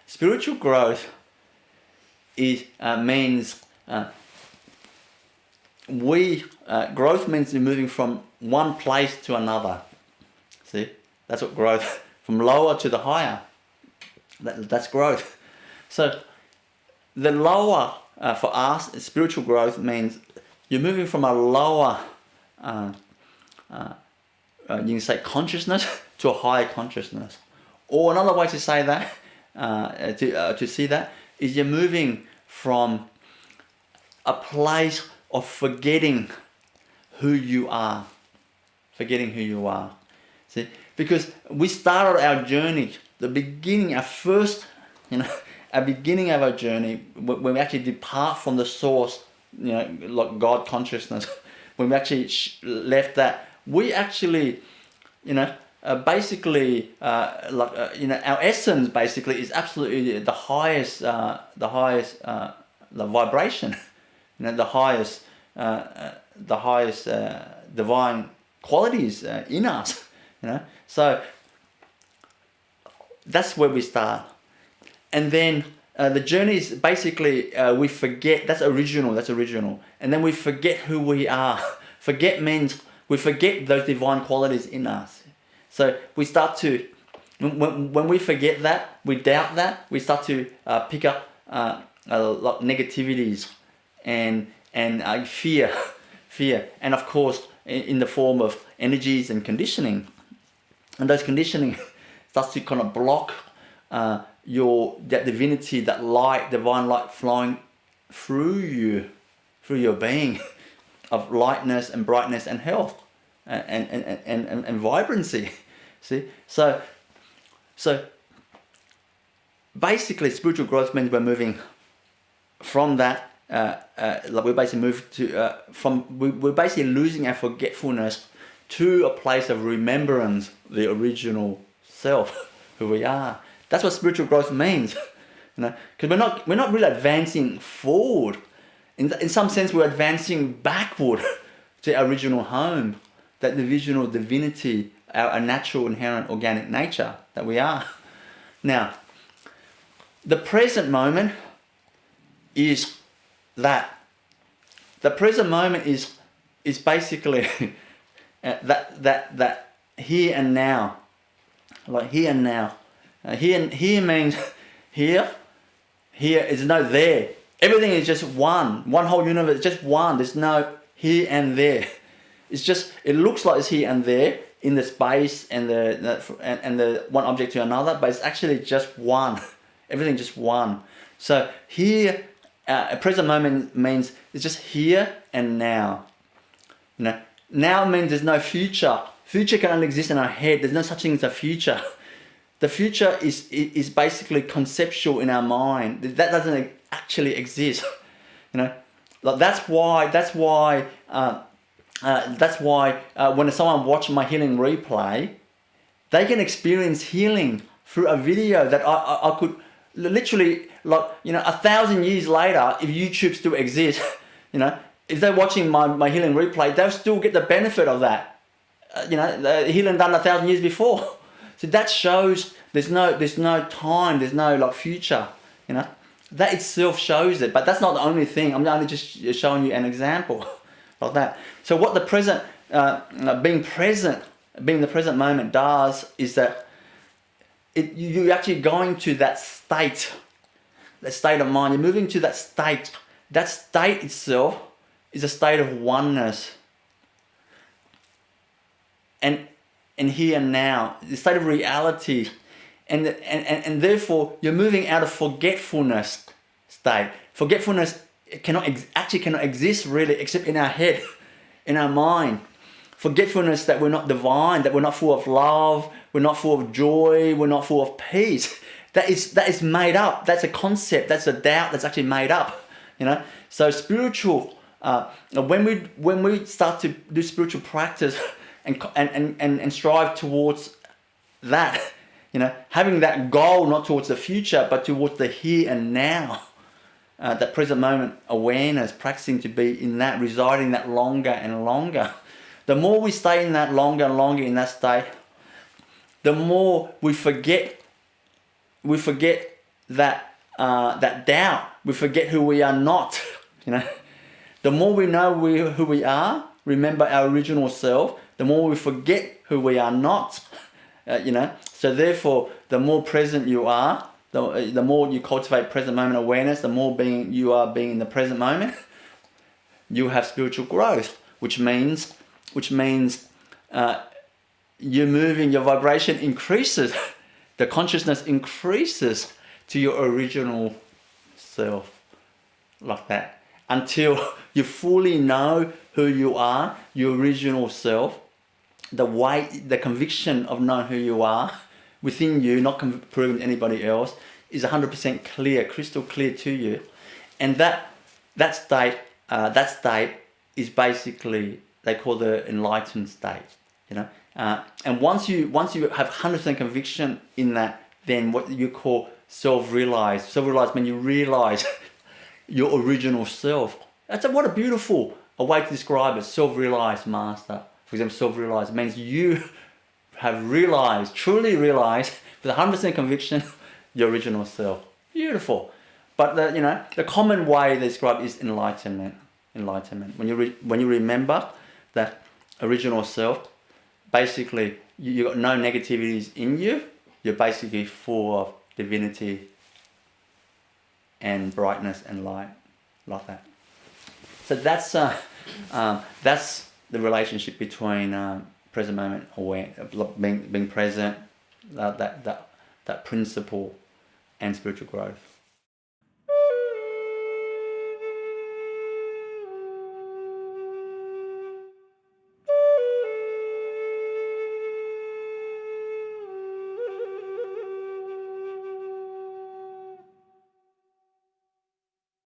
spiritual growth means growth means you're moving from one place to another. See, that's what growth, from lower to the higher. That's growth. So the lower for us, spiritual growth means you're moving from a lower, you can say consciousness to a higher consciousness. Or another way to say that, to see that, is you're moving from a place of forgetting who you are. Forgetting who you are. See, because we started our journey, the beginning, our beginning of our journey, when we actually depart from the source, like God consciousness, when we actually left that, we actually, basically, our essence basically is absolutely the highest the vibration, the highest divine qualities in us, So that's where we start, and then the journey is basically we forget. That's original, and then we forget who we are. Forget means we forget those divine qualities in us. So we start to, when we forget that, we doubt that, we start to pick up like negativities and fear, and of course in the form of energies and conditioning, and those conditioning starts to kind of block that divinity, that light, divine light flowing through you, through your being of lightness and brightness and health and vibrancy. See, so basically, spiritual growth means we're moving from that. We're basically losing our forgetfulness to a place of remembrance, the original self, who we are. That's what spiritual growth means, because we're not really advancing forward. In some sense, we're advancing backward to our original home, that divisional divinity, our natural, inherent, organic nature that we are. Now, the present moment is that. The present moment is basically that here and now, like here and now. Here means here is no there. Everything is just one whole universe, just one. There's no here and there. It's just, it looks like it's here and there in the space and the one object to another, but it's actually just one. Everything just one. So here, present moment means it's just here and now. Now means there's no future. Future can only exist in our head. There's no such thing as a future. The future is basically conceptual in our mind. That doesn't actually exist. Like that's why when someone watches my healing replay, they can experience healing through a video that I could literally, 1,000 years later, if YouTube still exists, if they're watching my healing replay, they'll still get the benefit of that. The healing done 1,000 years before. So that shows there's no time, there's no future. That itself shows it, but that's not the only thing. I'm only just showing you an example like that. So what the present, being the present moment does is that you're actually going to that state of mind. You're moving to that state. That state itself is a state of oneness. And here and now, the state of reality, and therefore you're moving out of forgetfulness state. Forgetfulness cannot exist really except in our head, in our mind. Forgetfulness that we're not divine, that we're not full of love, we're not full of joy, we're not full of peace. That is made up. That's a concept. That's a doubt that's actually made up. So spiritual. When we start to do spiritual practice and strive towards that, having that goal not towards the future but towards the here and now, that present moment awareness, practicing to be in that, residing that longer and longer. The more we stay in that longer and longer in that state, the more we forget that doubt. We forget who we are not. The more we know who we are, remember our original self, the more we forget who we are not. So therefore, the more present you are, the more you cultivate present moment awareness, the more you are being in the present moment, you have spiritual growth, which means you're moving, your vibration increases, the consciousness increases to your original self, like that, until you fully know who you are, your original self. The conviction of knowing who you are within you, not proving to anybody else, is 100% clear, crystal clear to you, and that state is basically, they call the enlightened state. And once you have 100% conviction in that, then what you call self-realized. Self-realized means you realize your original self. What a beautiful way to describe it. Self-realized master. For example, self-realized means you have realized, truly realized, with 100% conviction, your original self. Beautiful. But the common way they describe is enlightenment. Enlightenment. When you remember that original self, basically you got no negativities in you. You're basically full of divinity and brightness and light, like that. So that's the relationship between present moment being present, that principle, and spiritual growth.